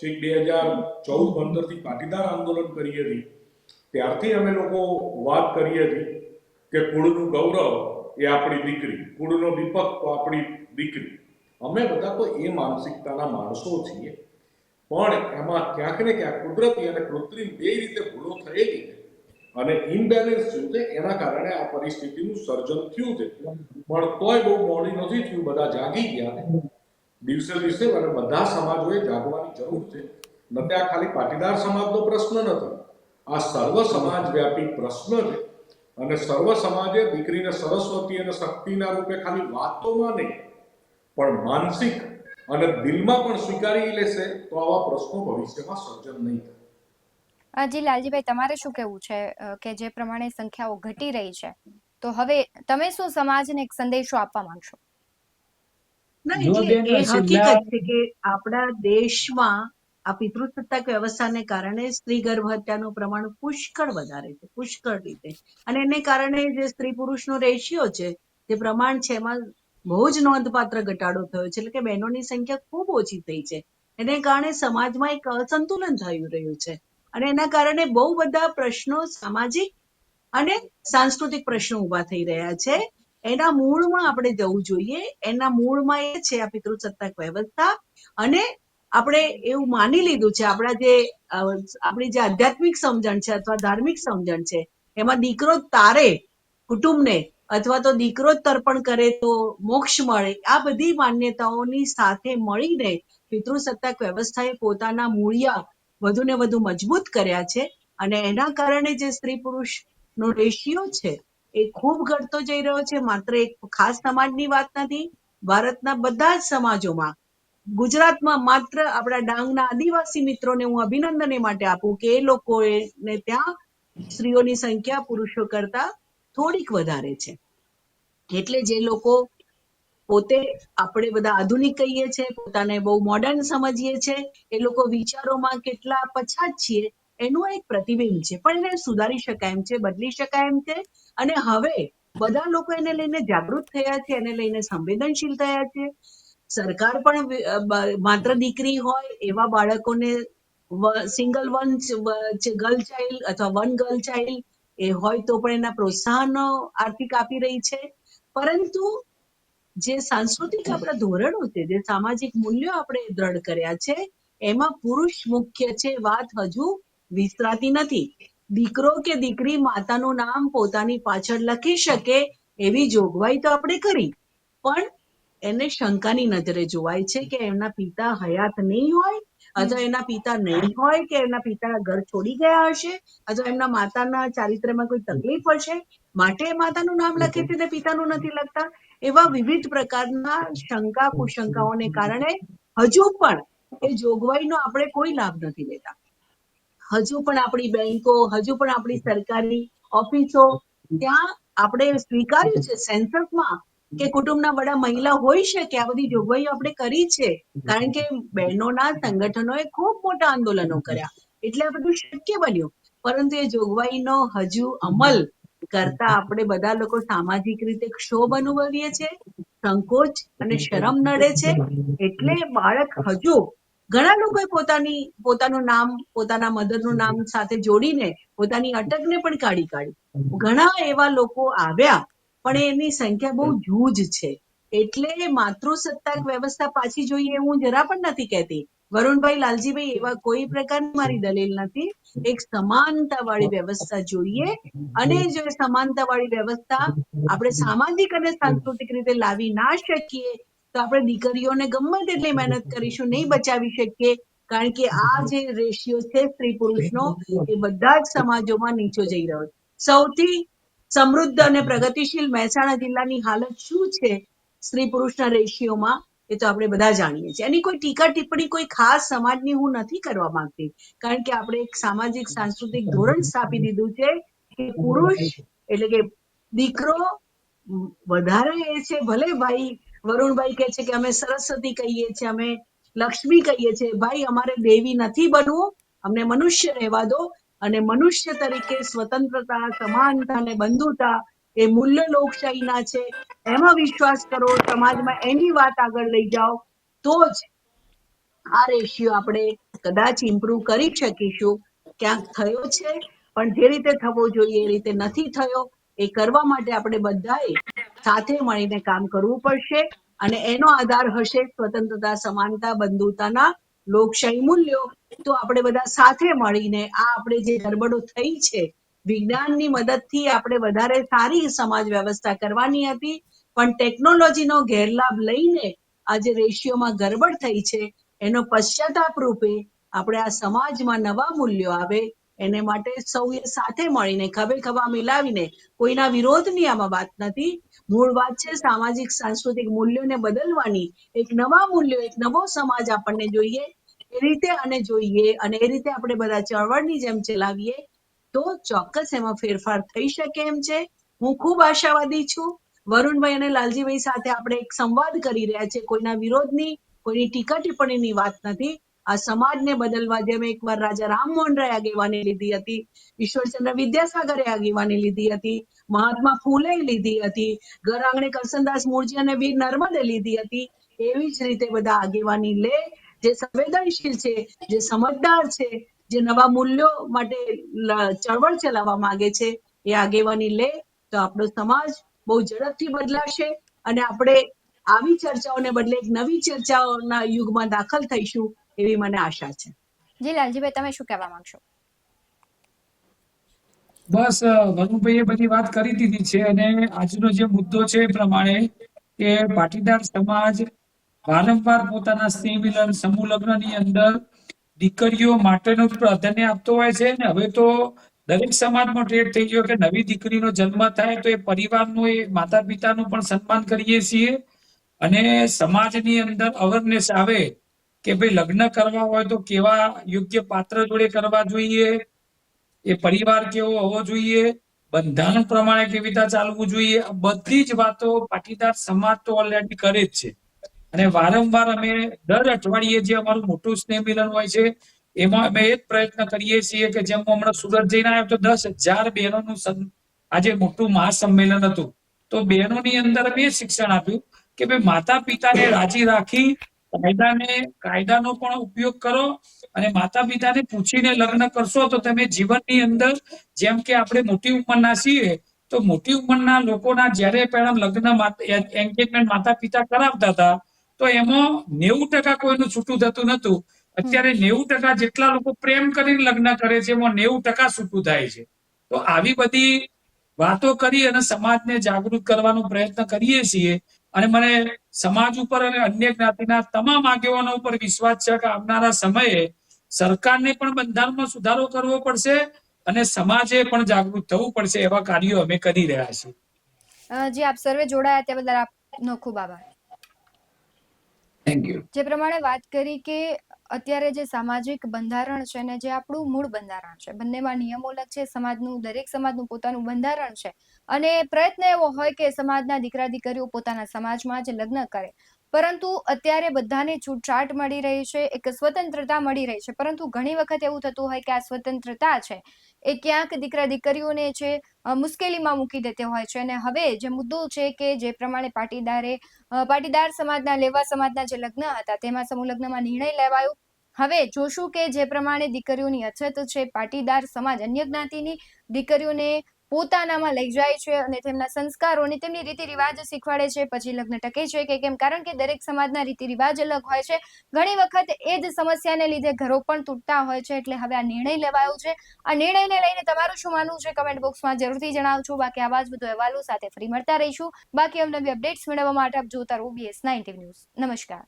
છેક 2014-15થી પાટીદાર આંદોલન કરીએ હતી, ત્યારથી અમે લોકો વાત કરીએ છીએ કે કુળનું ગૌરવ એ આપણી દીકરી, કુળનો દીપક તો આપણી દીકરી. અમે બધા તો એ માનસિકતાના માણસો છીએ, પણ એમાં ક્યાંક ને ક્યાંક કુદરતી અને કૃત્રિમ બે રીતે ભૂલો થયેલી છે અને ઇમ્બેલેન્સ થયું છે. એના કારણે આ પરિસ્થિતિનું સર્જન થયું છે. પણ તોય બહુ મોડી નથી થયું, બધા જાગી ગયા દિવસે દિવસે, અને બધા સમાજોએ જાગવાની જરૂર છે. નથી આ ખાલી પાટીદાર સમાજનો પ્રશ્ન નથી, આ સર્વ સમાજ વ્યાપી પ્રશ્ન છે. અને સર્વ સમાજે દીકરીને સરસ્વતી અને શક્તિના રૂપે ખાલી વાતોમાં નહીં પણ માનસિક અને દિલમાં પણ સ્વીકારી લેશે તો આવા પ્રશ્નો ભવિષ્યમાં સર્જન નહીં થાય. જી લાલજીભાઈ, તમારે શું કહેવું છે કે જે પ્રમાણે સંખ્યાઓ ઘટી રહી છે, તો હવે તમે શું સમાજને એક સંદેશો આપવા માંગશો? ના, જો એટલે બેન એ છેલ્લા હકીકત છે કે આપણા દેશમાં આ પિતૃસત્તાક વ્યવસ્થાને કારણે સ્ત્રી ગર્ભ હત્યાનું પ્રમાણ પુષ્કળ વધારે છે, પુષ્કળ રીતે. અને એને કારણે જે સ્ત્રી પુરુષનો રેશિયો છે, જે પ્રમાણ છે, એમાં બહુ જ નોંધપાત્ર ઘટાડો થયો છે. એટલે કે બહેનોની સંખ્યા ખૂબ ઓછી થઈ છે. એને કારણે સમાજમાં એક અસંતુલન થઈ રહ્યું છે. અને એના કારણે બહુ બધા પ્રશ્નો સામાજિક અને સાંસ્કૃતિક પ્રશ્નો ઉભા થઈ રહ્યા છે. એના મૂળમાં આપણે જવું જોઈએ. એના મૂળમાં એ છે આ પિતૃસત્તાક વ્યવસ્થા. અને આપણે એવું માની લીધું છે આપણી જે આધ્યાત્મિક સમજણ છે અથવા ધાર્મિક સમજણ છે એમાં દીકરો તારે કુટુંબને અથવા તો દીકરો જ તર્પણ કરે તો મોક્ષ મળે, આ બધી માન્યતાઓની સાથે મળીને પિતૃસત્તાક વ્યવસ્થાએ પોતાના મૂળિયા વધુ ને વધુ મજબૂત કર્યા છે. અને એના કારણે જે સ્ત્રી પુરુષ નો રેશિયો છે એ ખૂબ ઘટતો જઈ રહ્યો છે. માત્ર એક ખાસ સમાજની વાત નથી, ભારતના બધા જ સમાજોમાં. ગુજરાતમાં માત્ર આપણા ડાંગના આદિવાસી મિત્રોને હું અભિનંદન એ માટે આપું કે એ લોકોને ત્યાં સ્ત્રીઓની સંખ્યા પુરુષો કરતા થોડીક વધારે છે. એટલે જે લોકો પોતે આપણે બધા આધુનિક કહીએ છીએ, પોતાને બહુ મોડર્ન સમજીએ છીએ, એ લોકો વિચારોમાં કેટલા પછાત છીએ એનું એક પ્રતિબિંબ છે. પણ એને સુધારી શકાય એમ છે, બદલી શકાય એમ છે. અને હવે બધા લોકો એને લઈને જાગૃત થયા છે, એને લઈને સંવેદનશીલ થયા છે. સરકાર પણ માત્ર દીકરી હોય એવા બાળકોને સિંગલ વન ગર્લ ચાઇલ્ડ અથવા વન ગર્લ ચાઇલ્ડ એ હોય તો પણ એના પ્રોત્સાહનો આર્થિક આપી રહી છે. પરંતુ જે સાંસ્કૃતિક આપણા ધોરણો છે, જે સામાજિક મૂલ્યો આપણે દ્રઢ કર્યા છે, એમાં પુરુષ મુખ્ય છે. વાત હજુ વિસ્તરાતી નથી. દીકરો કે દીકરી માતાનું નામ પોતાની પાછળ લખી શકે એવી જોગવાઈ તો આપણે કરી, પણ એને શંકાની નજરે જોવાય છે કે એમના પિતા હયાત નહીં હોય, અથવા એના પિતા નહીં હોય, કે એના પિતા ઘર છોડી ગયા હશે, અથવા એમના માતાના ચારિત્ર્યમાં કોઈ તકલીફ હશે માટે માતાનું નામ લખે છે ને પિતાનું નથી લખતા. એવા વિવિધ પ્રકારના શંકા કુશંકાઓને કારણે હજુ પણ એ જોગવાઈનો આપણે કોઈ લાભ નથી લેતા. હજુ પણ આપણી બેંકો, હજુ પણ આપણી સરકારી ઓફિસો, ત્યાં આપણે સ્વીકાર્યું છે સેન્સસમાં કે કુટુંબના વડા મહિલા હોઈ શકે. આ બધી જોગવાઈઓ આપણે કરી છે, કારણ કે બહેનોના સંગઠનોએ ખૂબ મોટા આંદોલનો કર્યા એટલે આ બધું શક્ય બન્યું. પરંતુ એ જોગવાઈનો હજુ અમલ કરતા આપણે બધા લોકો સામાજિક રીતે ક્ષોભ અનુભવીએ છીએ, સંકોચ અને શરમ નડે છે. એટલે બાળક હજુ ઘણા લોકોએ પોતાનું નામ પોતાના મધરનું નામ સાથે જોડીને પોતાની અટકને પણ કાઢી. ઘણા એવા લોકો આવ્યા, પણ એની સંખ્યા બહુ જૂજ છે. એટલે માતૃસત્તાક વ્યવસ્થા પાછી જોઈએ હું જરા પણ નથી કહેતી. વરુણભાઈ, લાલજીભાઈ, એવા કોઈ પ્રકારની મારી દલીલ નથી. એક સમાનતા વાળી વ્યવસ્થા જોઈએ. અને જો સમાનતા વાળી વ્યવસ્થા આપણે સામાજિક અને સાંસ્કૃતિક રીતે લાવી ના શકીએ તો આપણે દીકરીઓને ગમે તેટલી મહેનત કરીશું નહીં બચાવી શકીએ. કારણ કે આ જે રેશિયો છે સ્ત્રી પુરુષનો એ બધા જ સમાજોમાં નીચો જઈ રહ્યો છે. સૌથી સમૃદ્ધ અને પ્રગતિશીલ મહેસાણા જિલ્લાની હાલત શું છે સ્ત્રી પુરુષના રેશિયોમાં, એ તો આપણે બધા જાણીએ છીએ. એની કોઈ ટીકા ટિપ્પણી કોઈ ખાસ સમાજની હું નથી કરવા માંગતી, કારણ કે આપણે એક સામાજિક સાંસ્કૃતિક ધોરણ સ્થાપી દીધું છે કે પુરુષ એટલે કે દીકરો વધારે એ છે. ભલે ભાઈ વરુણભાઈ કહે છે કે અમે સરસ્વતી કહીએ છીએ, અમે લક્ષ્મી કહીએ છીએ. ભાઈ, અમારે દેવી નથી બનવું, અમને મનુષ્ય રહેવા દો. અને મનુષ્ય તરીકે સ્વતંત્રતા, સમાનતા અને બંધુતા એ મૂલ્ય લોકશાહીના છે. એમાં વિશ્વાસ કરો, સમાજમાં એની વાત આગળ લઈ જાઓ, તો જ આ રેશિયો આપણે કદાચ ઇમ્પ્રુવ કરી શકીશું. ક્યાંક થયો છે, પણ જે રીતે થવો જોઈએ એ રીતે નથી થયો. એ કરવા માટે આપણે બધાએ સાથે મળીને કામ કરવું પડશે. અને એનો આધાર હશે સ્વતંત્રતા, સમાનતા, બંધુતાના લોકશાહી મૂલ્યો. તો આપણે બધા સાથે મળીને આ આપણે જે ગરબડો થઈ છે, વિજ્ઞાનની મદદથી આપણે વધારે સારી સમાજ વ્યવસ્થા કરવાની હતી, પણ ટેકનોલોજીનો ગેરલાભ લઈને આ જે રેશિયોમાં ગરબડ થઈ છે એનો પશ્ચાતાપ રૂપે આપણે આ સમાજમાં નવા મૂલ્યો આવે એને માટે સૌએ સાથે મળીને ખભે ખભા મિલાવીને, કોઈના વિરોધની આમાં વાત નથી, મૂળ વાત છે સામાજિક સાંસ્કૃતિક મૂલ્યોને બદલવાની. એક નવા મૂલ્યો, એક નવો સમાજ આપણને જોઈએ એ રીતે અને જોઈએ, અને એ રીતે આપણે બધા ચળવળની જેમ ચલાવીએ તો ચોક્કસ એમાં ફેરફાર થઈ શકે એમ છે. હું ખૂબ આશાવાદી છું. વરુણભાઈ અને લાલજીભાઈ સાથે આપણે એક સંવાદ કરી રહ્યા છે, કોઈના વિરોધની, કોઈની ટીકા ટિપ્પણીની વાત નથી. આ સમાજને બદલવા, જેમ એકવાર રાજા રામમોહન રાય આગેવાની લીધી હતી, ઈશ્વરચંદ્ર વિદ્યાસાગરે આગેવાની લીધી હતી, મહાત્મા ફૂલે લીધી હતી, ઘર આંગણે કરસનદાસ મૂળજી અને વીર નર્મદે લીધી હતી, એવી જ રીતે બધા આગેવાની લે. જે સંવેદનશીલ છે, જે સમજદાર છે, જે નવા મૂલ્યો માટે ચળવળ ચલાવવા માંગે છે એ આગેવાની લે તો આપણો સમાજ બહુ ઝડપથી બદલાશે અને આપણે આવી ચર્ચાઓને બદલે એક નવી ચર્ચાઓના યુગમાં દાખલ થઈશું એવી મને આશા છે. જી લાલજીભાઈ, તમે શું કહેવા માંગશો? બસ વરુણભાઈએ બધી વાત કરી દીધી છે અને આજનો જે મુદ્દો છે એ પ્રમાણે કે પાટીદાર સમાજ વારંવાર પોતાના સ્નેહ મિલન સમૂહ લગ્નની અંદર દીકરીઓ માટેનું જ પ્રાધાન્ય આપતો હોય છે ને હવે તો દરેક સમાજમાં ટ્રેડ થઈ ગયો કે નવી દીકરીનો જન્મ થાય તો એ પરિવારનું એ માતા પિતાનું પણ સન્માન કરીએ છીએ અને સમાજની અંદર અવેરનેસ આવે કે ભાઈ લગ્ન કરવા હોય તો કેવા યોગ્ય પાત્ર જોડે કરવા જોઈએ, એ પરિવાર કેવો હોવો જોઈએ, બંધારણ પ્રમાણે કેવી રીતે ચાલવું જોઈએ, આ બધી જ વાતો પાટીદાર સમાજ તો ઓલરેડી કરે જ છે અને વારંવાર અમે દર અઠવાડિયે જે અમારું મોટું સ્નેહ મિલન હોય છે એમાં અમે એ જ પ્રયત્ન કરીએ છીએ કે જેમ હું હમણાં સુરત જઈને આવ્યો તો 10,000 બહેનોનું આજે મોટું મહાસંમેલન હતું તો બહેનોની અંદર અમે એ શિક્ષણ આપ્યું કે ભાઈ માતા પિતાને રાજી રાખી કાયદાનો પણ ઉપયોગ કરો અને માતા પિતાને પૂછીને લગ્ન કરશો તો તમે જીવનની અંદર જેમ કે આપણે મોટી ઉંમરના છીએ તો મોટી ઉંમરના લોકોના જ્યારે પહેલા લગ્ન એન્ગેજમેન્ટ માતા પિતા કરાવતા હતા તો એમાં 90% કોઈનું છૂટું થતું નતું. અત્યારે 90% જેટલા લોકો પ્રેમ કરીને લગ્ન કરે છે એમાં 90% છૂટું થાય છે. તો આવી બધી વાતો કરી અને સમાજને જાગૃત કરવાનો પ્રયત્ન કરીએ છીએ અને મને સમાજ ઉપર અને અન્ય જ્ઞાતિના તમામ આગેવાનો ઉપર વિશ્વાસ છે કે આવનારા સમયે સરકારને પણ બંધારણમાં સુધારો કરવો પડશે અને સમાજે પણ જાગૃત થવું પડશે એવા કાર્યો અમે કરી રહ્યા છીએ. જે આપ સર્વે જોડાયા તે બદલ આપનો ખૂબ આભાર. Thank you. જે પ્રમાણે વાત કરી કે અત્યારે જે સામાજિક બંધારણ છે ને જે આપણું મૂળ બંધારણ છે, બંનેમાં નિયમો અલગ છે. સમાજનું દરેક સમાજનું પોતાનું બંધારણ છે અને પ્રયત્ન એવો હોય કે સમાજના દીકરા દીકરીઓ પોતાના સમાજમાં જ લગ્ન કરે, પરંતુ અત્યારે બધાને છૂટછાટ મળી રહી છે, એક સ્વતંત્રતા મળી રહી છે, પરંતુ ઘણી વખત એવું થતું હોય કે આ સ્વતંત્રતા છે એ ક્યાંક દીકરા દીકરીઓને છે મુશ્કેલીમાં મૂકી દેते હોય છે. અને હવે જે મુદ્દો છે કે જે પ્રમાણે પાટીદાર સમાજના લેવા સમાજના જે લગ્ન હતા તેમાં સમૂહ લગ્નમાં નિર્ણય લેવાયો. હવે જોશું કે જે પ્રમાણે દીકરીઓની અછત છે, પાટીદાર સમાજ અન્ય જ્ઞાતિની દીકરીઓને પોતાનામાં લઈ જાય છે અને તેમના સંસ્કારો અને તેમની રીતિ રિવાજ શીખવાડે છે, પછી લગ્ન ટકે છે કે કેમ, કારણ કે દરેક સમાજના રીતિ રિવાજ અલગ હોય છે. ઘણી વખત એ જ સમસ્યાને લીધે ઘરો પણ તૂટતા હોય છે. એટલે હવે આ નિર્ણય લેવાયો છે. આ નિર્ણયને લઈને તમારું શું માનવું છે કમેન્ટ બોક્સમાં જરૂરથી જણાવજો. બાકી આવા જ બધો અહેવાલો સાથે ફરી મળતા રહીશું. બાકી અવનવી અપડેટ્સ મેળવવા માટે આપ જોતા રહો BS9 ન્યૂઝ. નમસ્કાર.